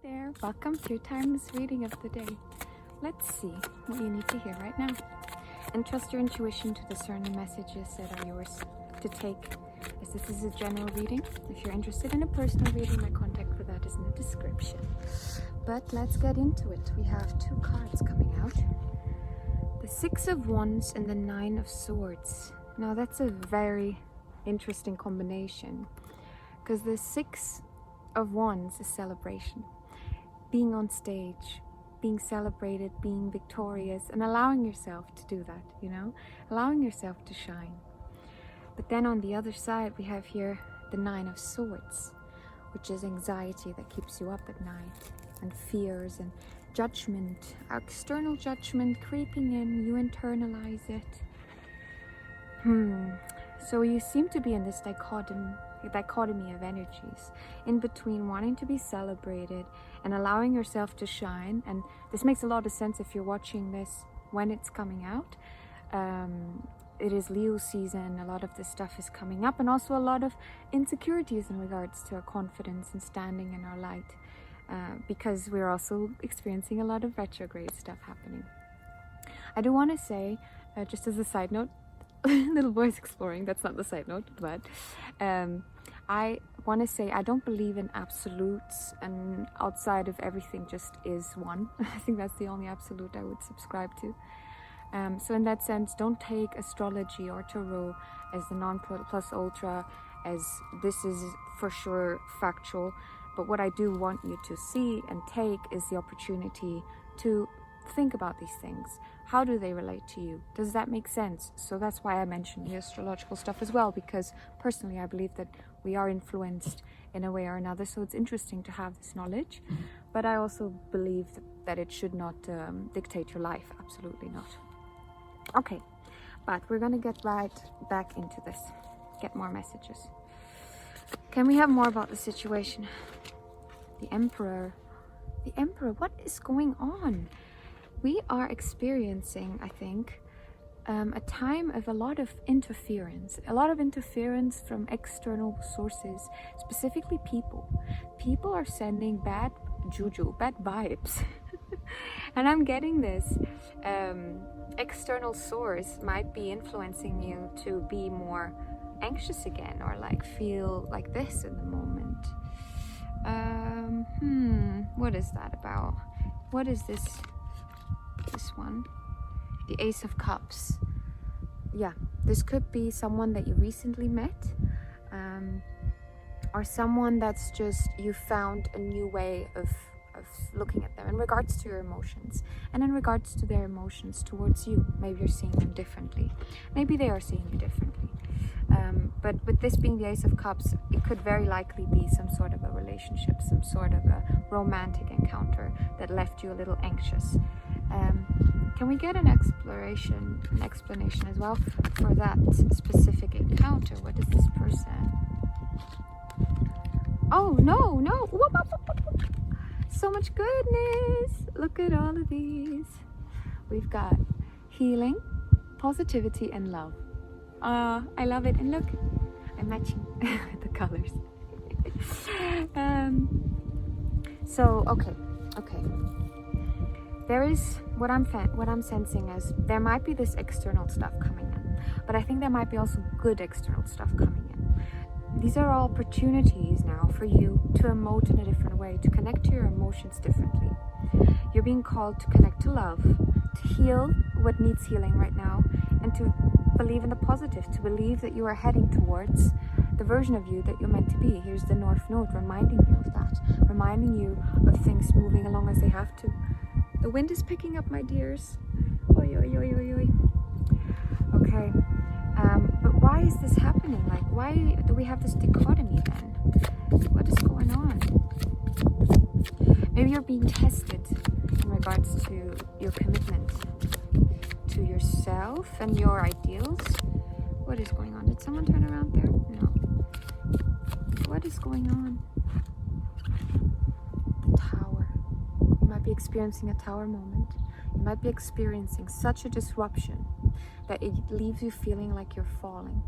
there, welcome to your timeless reading of the day. Let's see what you need to hear right now. And trust your intuition to discern the messages that are yours to take, as this is a general reading. If you're interested in a personal reading, my contact for that is in the description. But let's get into it. We have two cards coming out. The Six of Wands and the Nine of Swords. Now that's a very interesting combination, because the Six of Wands is celebration, being on stage, being celebrated, being victorious, and allowing yourself to do that, allowing yourself to shine. But then on the other side we have here the Nine of Swords, which is anxiety that keeps you up at night, and fears and judgment, external judgment creeping in. You internalize it. So you seem to be in this dichotomy of energies, in between wanting to be celebrated and allowing yourself to shine. And this makes a lot of sense if you're watching this when it's coming out. It is Leo season, a lot of this stuff is coming up, and also a lot of insecurities in regards to our confidence and standing in our light, because we're also experiencing a lot of retrograde stuff happening. I do want to say, just as a side note, little boys exploring, that's not the side note, but I want to say I don't believe in absolutes, and outside of everything just is one. I think that's the only absolute I would subscribe to. So in that sense, don't take astrology or tarot as the non-plus ultra, as this is for sure factual. But what I do want you to see and take is the opportunity to think about these things. How do they relate to you? Does that make sense? So that's why I mentioned the astrological stuff as well, because personally I believe that we are influenced in a way or another. So it's interesting to have this knowledge, but I also believe that it should not dictate your life. Absolutely not. Okay, but we're gonna get right back into this. Get more messages. Can we have more about the situation? The Emperor. The Emperor, what is going on? We are experiencing, I think, a time of a lot of interference. A lot of interference from external sources, specifically people. People are sending bad juju, bad vibes. And I'm getting this. External source might be influencing you to be more anxious again, or like feel like this in the moment. What is that about? What is this one? The Ace of Cups. Yeah, this could be someone that you recently met, or someone that's just, you found a new way of looking at them in regards to your emotions, and in regards to their emotions towards you. Maybe you're seeing them differently, maybe they are seeing you differently. But with this being the Ace of Cups, it could very likely be some sort of a relationship, some sort of a romantic encounter that left you a little anxious. Can we get an explanation as well for that specific encounter? What is this person? Oh, no. So much goodness. Look at all of these. We've got healing, positivity, and love. I love it. And look, I'm matching the colors. So, okay. There is, what I'm sensing is there might be this external stuff coming in, but I think there might be also good external stuff coming in. These are all opportunities now for you to emote in a different way, to connect to your emotions differently. You're being called to connect to love, to heal what needs healing right now, and to believe in the positive, to believe that you are heading towards the version of you that you're meant to be. Here's the North Node reminding you of that, reminding you of things moving along as they have to. The wind is picking up, my dears. Oi, oi, oi, oi, oi. Okay. But why is this happening? Like, why do we have this dichotomy then? What is going on? Maybe you're being tested in regards to your commitment to yourself and your ideals. What is going on? Did someone turn around there? No. What is going on? The Tower. You might be experiencing a Tower moment. You might be experiencing such a disruption that it leaves you feeling like you're falling.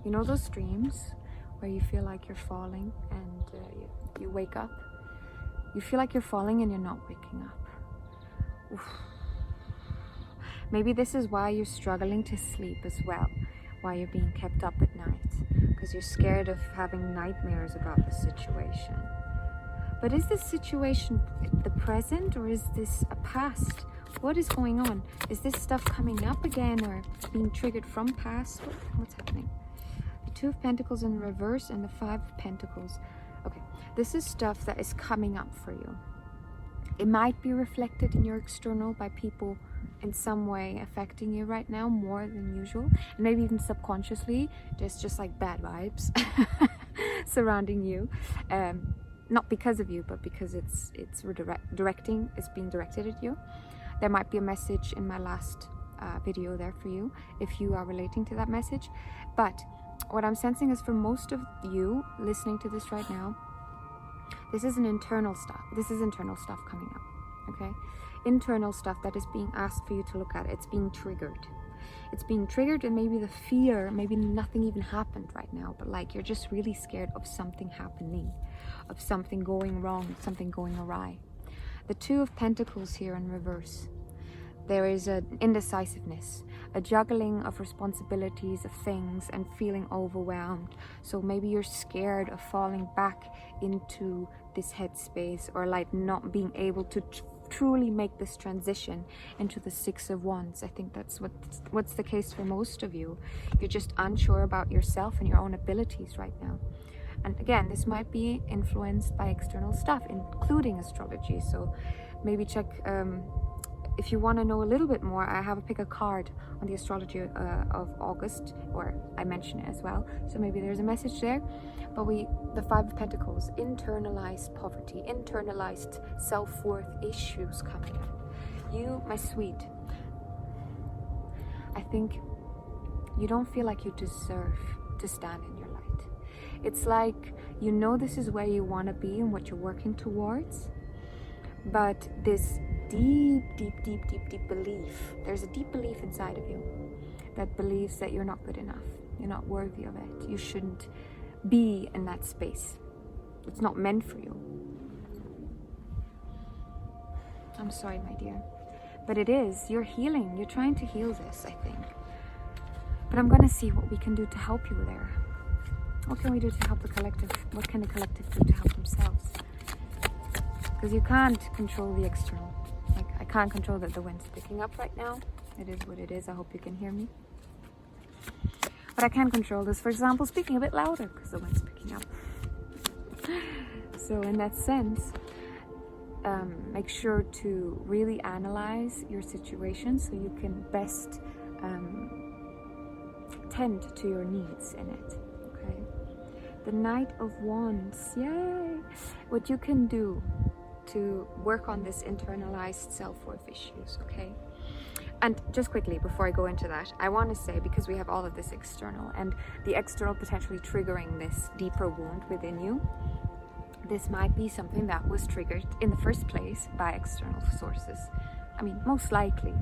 You know those dreams where you feel like you're falling and you wake up? You feel like you're falling and you're not waking up. Oof. Maybe this is why you're struggling to sleep as well, why you're being kept up at night, because you're scared of having nightmares about the situation. But is this situation the present, or is this a past? What is going on? Is this stuff coming up again, or being triggered from past? What's happening? The Two of Pentacles in reverse and the Five of Pentacles. Okay, this is stuff that is coming up for you. It might be reflected in your external by people in some way affecting you right now more than usual, and maybe even subconsciously. There's just like bad vibes surrounding you, not because of you, but because it's being directed at you. There might be a message in my last video there for you if you are relating to that message. But what I'm sensing is, for most of you listening to this right now, this is internal stuff coming up. Okay, internal stuff that is being asked for you to look at. It's being triggered. It's being triggered, and maybe the fear, maybe nothing even happened right now, but like you're just really scared of something happening, of something going wrong, something going awry. The Two of Pentacles here in reverse. There is an indecisiveness, a juggling of responsibilities, of things, and feeling overwhelmed. So maybe you're scared of falling back into this headspace, or like not being able to truly make this transition into the Six of Wands. I think that's what's the case for most of you. You're just unsure about yourself and your own abilities right now. And again, this might be influenced by external stuff, including astrology. So maybe check, if you want to know a little bit more, I have pick a card on the astrology of August, or I mention it as well. So maybe there's a message there. But the Five of Pentacles, internalized poverty, internalized self-worth issues coming up. You, my sweet, I think you don't feel like you deserve to stand in your light. It's like, you know, this is where you want to be and what you're working towards, but this deep belief, there's a deep belief inside of you that believes that you're not good enough, you're not worthy of it, you shouldn't be in that space, it's not meant for you. I'm sorry, my dear, but it is. You're healing, you're trying to heal this, I think, but I'm gonna see what we can do to help you there. What can we do to help the collective? What can the collective do to help themselves? Because you can't control the external. Like, I can't control that the wind's picking up right now. It is what it is. I hope you can hear me. But I can control this, for example, speaking a bit louder because the wind's picking up. So in that sense, make sure to really analyze your situation so you can best tend to your needs in it. Okay? The Knight of Wands, yay! What you can do to work on this internalized self-worth issues, okay? And just quickly, before I go into that, I want to say, because we have all of this external, and the external potentially triggering this deeper wound within you, this might be something that was triggered in the first place by external sources. I mean, most likely.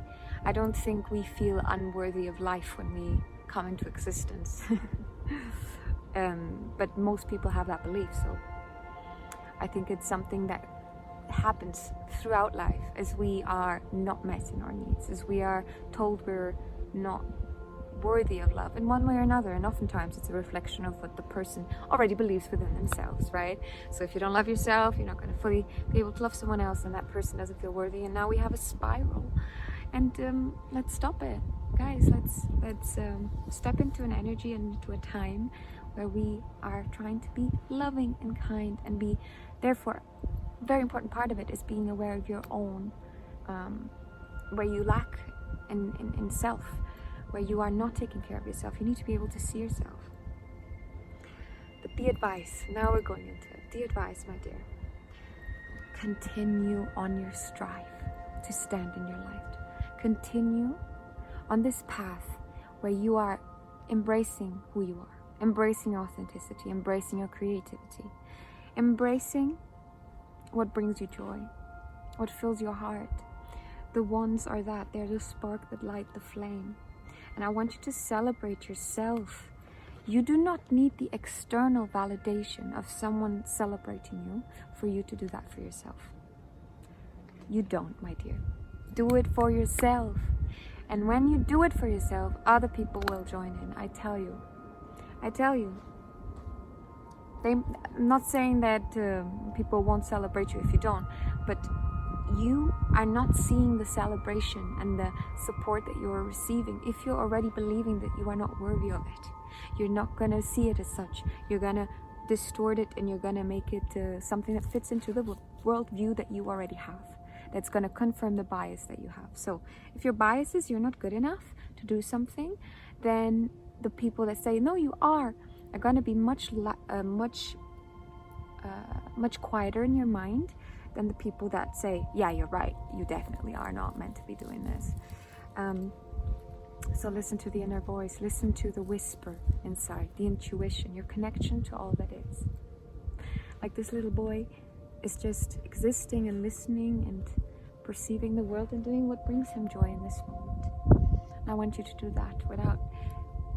I don't think we feel unworthy of life when we come into existence. But most people have that belief, so I think it's something that happens throughout life as we are not met in our needs, as we are told we're not worthy of love in one way or another, and oftentimes it's a reflection of what the person already believes within themselves, right? So if you don't love yourself, you're not going to fully be able to love someone else, and that person doesn't feel worthy, and now we have a spiral. And let's stop it, guys. Let's step into an energy and into a time where we are trying to be loving and kind, and be, therefore, a very important part of it is being aware of your own, where you lack in self, where you are not taking care of yourself. You need to be able to see yourself. But the advice, now we're going into it. The advice, my dear, continue on your strive to stand in your light. Continue on this path where you are embracing who you are, embracing authenticity, embracing your creativity, embracing what brings you joy, what fills your heart. The wands are that. They're the spark that light the flame. And I want you to celebrate yourself. You do not need the external validation of someone celebrating you for you to do that for yourself. You don't, my dear. Do it for yourself. And when you do it for yourself, other people will join in. I tell you. I'm not saying that people won't celebrate you if you don't, but you are not seeing the celebration and the support that you are receiving if you're already believing that you are not worthy of it. You're not going to see it as such. You're going to distort it, and you're going to make it something that fits into the worldview that you already have. That's going to confirm the bias that you have. So if your bias is you're not good enough to do something, then the people that say, no, you are going to be much quieter in your mind than the people that say, yeah, you're right, you definitely are not meant to be doing this. So listen to the inner voice, listen to the whisper inside, the intuition, your connection to all that is. Like this little boy is just existing and listening and perceiving the world and doing what brings him joy in this moment. And I want you to do that without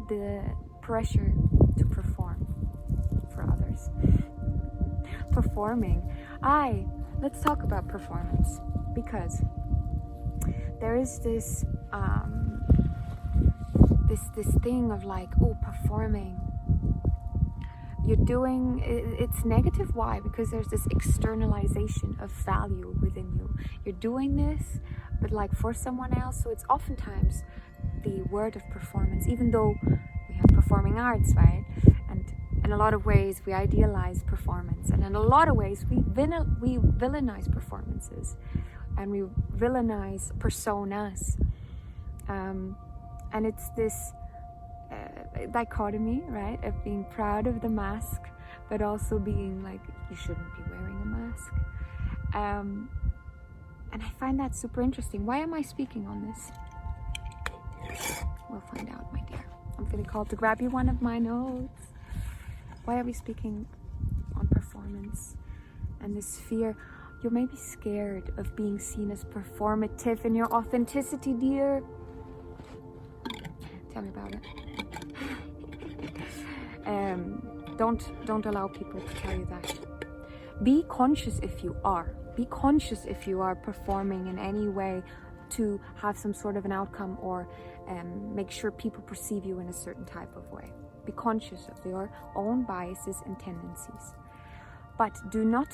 the pressure to perform for others. Performing. Let's talk about performance, because there is this this thing of like, oh, performing. You're doing it's negative. Why? Because there's this externalization of value within you. You're doing this, but like for someone else. So it's oftentimes the word of performance, even though we have performing arts, right? And in a lot of ways we idealize performance, and in a lot of ways we villainize performances, and we villainize personas, and it's this dichotomy, right, of being proud of the mask but also being like, you shouldn't be wearing a mask, and I find that super interesting. Why am I speaking on this? We'll find out, my dear. I'm feeling called to grab you one of my notes. Why are we speaking on performance and this fear? You're maybe scared of being seen as performative in your authenticity, dear. Tell me about it. Don't allow people to tell you that. Be conscious if you are. Be conscious if you are performing in any way to have some sort of an outcome, or make sure people perceive you in a certain type of way. Be conscious of your own biases and tendencies. But do not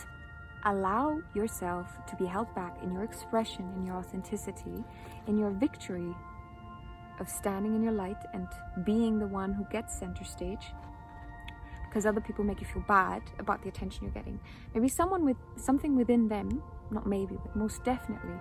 allow yourself to be held back in your expression, in your authenticity, in your victory of standing in your light and being the one who gets center stage, because other people make you feel bad about the attention you're getting. Maybe someone with something within them, not maybe, but most definitely,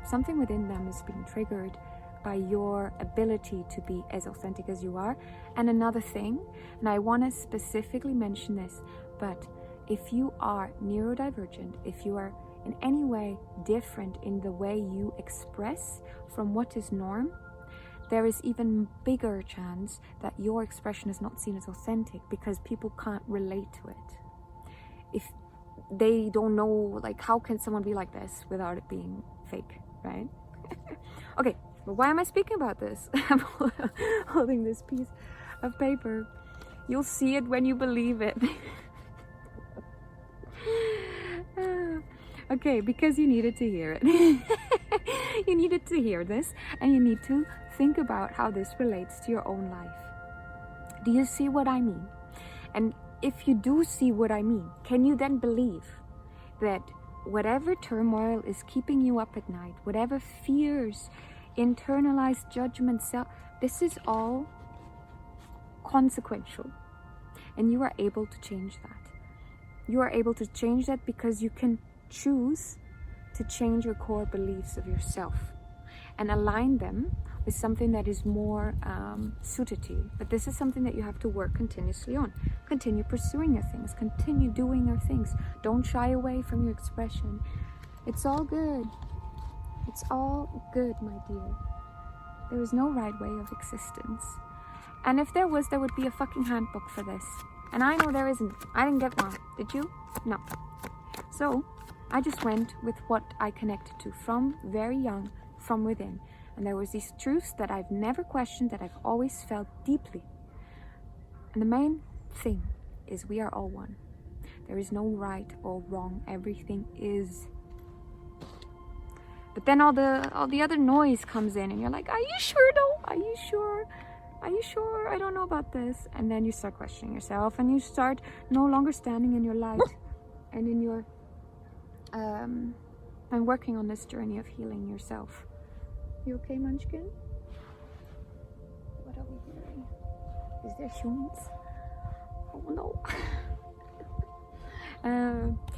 something within them is being triggered by your ability to be as authentic as you are. And another thing, and I want to specifically mention this, but if you are neurodivergent, if you are in any way different in the way you express from what is norm, there is even bigger chance that your expression is not seen as authentic, because people can't relate to it. If they don't know, like, how can someone be like this without it being fake, right? Okay, but why am I speaking about this? I'm holding this piece of paper. You'll see it when you believe it. Okay, because you needed to hear it. You needed to hear this, and you need to think about how this relates to your own life. Do you see what I mean? And if you do see what I mean, can you then believe that whatever turmoil is keeping you up at night, whatever fears, internalized judgments, this is all consequential, and you are able to change that. You are able to change that because you can choose to change your core beliefs of yourself and align them with something that is more suited to you. But this is something that you have to work continuously on. Continue pursuing your things, continue doing your things. Don't shy away from your expression. It's all good. It's all good, my dear. There is no right way of existence. And if there was, there would be a fucking handbook for this. And I know there isn't. I didn't get one. Did you? No. So I just went with what I connected to from very young, from within. And there was these truths that I've never questioned, that I've always felt deeply. And the main thing is we are all one. There is no right or wrong. Everything is. But then all the other noise comes in and you're like, are you sure though? Are you sure? Are you sure? I don't know about this. And then you start questioning yourself and you start no longer standing in your light and in your and working on this journey of healing yourself. You okay, Munchkin? What are we hearing? Is there humans? Oh no.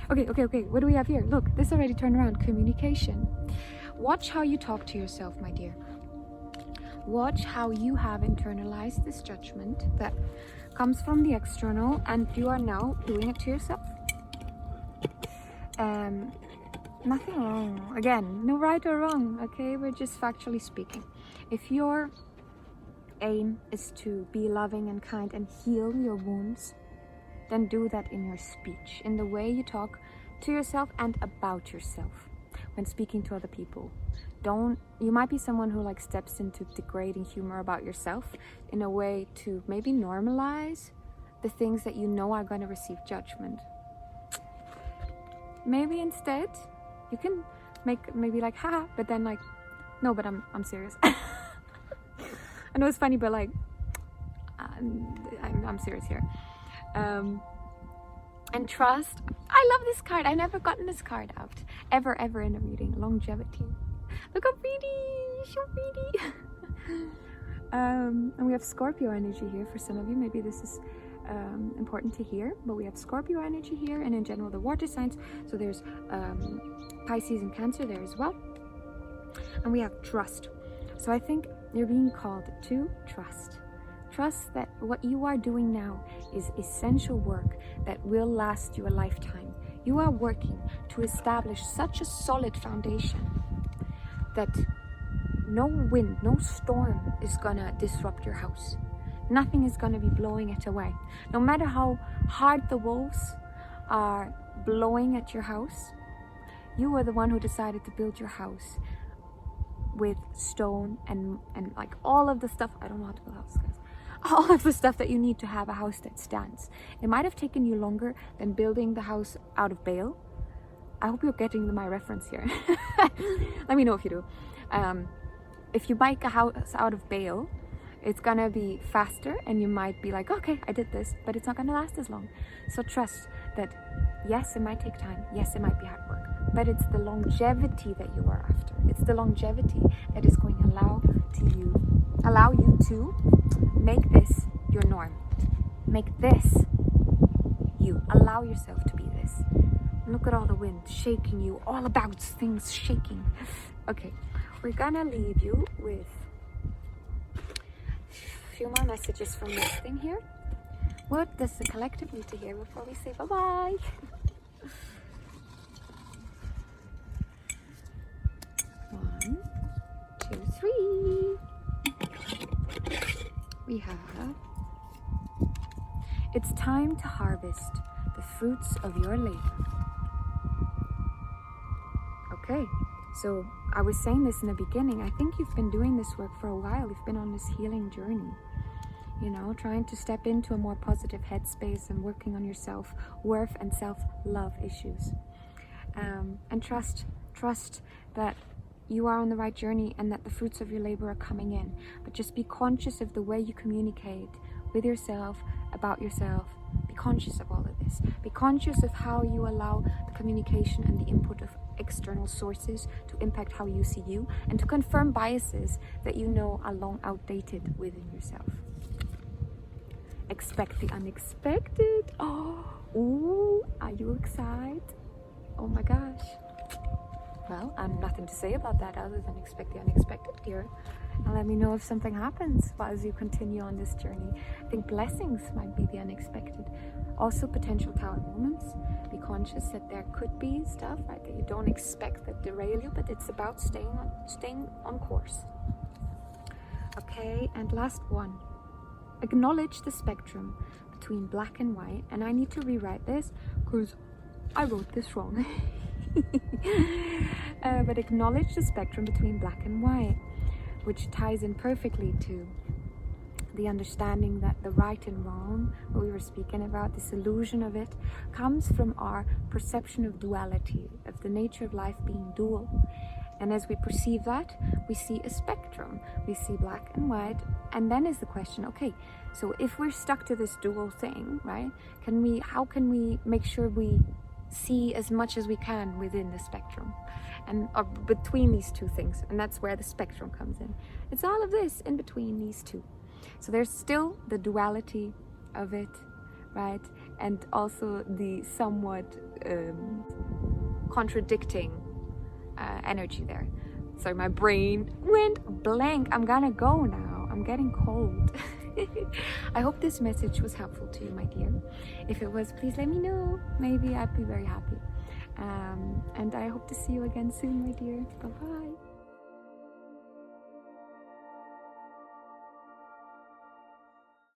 Okay. What do we have here? Look, this already turned around. Communication. Watch how you talk to yourself, my dear. Watch how you have internalized this judgment that comes from the external and you are now doing it to yourself. Nothing wrong. Again, no right or wrong, okay? We're just factually speaking. If your aim is to be loving and kind and heal your wounds, then do that in your speech, in the way you talk to yourself and about yourself when speaking to other people. You might be someone who like steps into degrading humor about yourself in a way to maybe normalize the things that you know are going to receive judgment. Maybe instead you can make maybe like haha, but then like no, but I'm serious. I know it's funny, but like I'm serious here. And trust. I love this card. I never gotten this card out ever in a reading. Longevity. Look how pretty, so pretty. And we have Scorpio energy here for some of you. Maybe this is important to hear, but we have Scorpio energy here, and in general the water signs. So there's Pisces and Cancer there as well. And we have trust. So I think you're being called to trust. Trust that what you are doing now is essential work that will last you a lifetime. You are working to establish such a solid foundation that no wind, no storm is gonna disrupt your house. Nothing is gonna be blowing it away. No matter how hard the wolves are blowing at your house, you are the one who decided to build your house with stone and like all of the stuff. I don't know how to build houses, guys. All of the stuff that you need to have a house that stands. It might have taken you longer than building the house out of bale. I hope you're getting my reference here. Let me know if you do. If you make a house out of bale, it's gonna be faster and you might be like, okay, I did this, but it's not gonna last as long. So trust that yes, it might take time. Yes, it might be hard work, but it's the longevity that you are after. It's the longevity that is going to allow you to make this your norm. Make this you. Allow yourself to be this. Look at all the wind shaking you, all about things shaking. Okay, we're gonna leave you with a few more messages from this thing here. What does the collective need to hear before we say bye-bye? 1, 2, 3. We have, it's time to harvest the fruits of your labor. Okay, so I was saying this in the beginning. I think you've been doing this work for a while. You've been on this healing journey, you know, trying to step into a more positive headspace and working on your self-worth and self-love issues. And trust that you are on the right journey and that the fruits of your labor are coming in. But just be conscious of the way you communicate with yourself, about yourself. Be conscious of all of this. Be conscious of how you allow the communication and the input of external sources to impact how you see you and to confirm biases that you know are long outdated within yourself. Expect the unexpected. Oh, are you excited? Oh my gosh. Well, I'm nothing to say about that other than expect the unexpected here. And let me know if something happens as you continue on this journey. I think blessings might be the unexpected. Also potential tower moments. Be conscious that there could be stuff, right, that you don't expect that derail you, but it's about staying on course. Okay, and last one. Acknowledge the spectrum between black and white. And I need to rewrite this because I wrote this wrong. But acknowledge the spectrum between black and white, which ties in perfectly to the understanding that the right and wrong, what we were speaking about, this illusion of it, comes from our perception of duality, of the nature of life being dual. And as we perceive that, we see a spectrum. We see black and white. And then is the question, okay, so if we're stuck to this dual thing, right? How can we make sure we see as much as we can within the spectrum and or between these two things? And that's where the spectrum comes in. It's all of this in between these two. So there's still the duality of it, right? And also the somewhat contradicting energy there. So my brain went blank. I'm gonna go now. I'm getting cold. I hope this message was helpful to you, my dear. If it was, please let me know. Maybe I'd be very happy. And I hope to see you again soon, my dear. Bye-bye.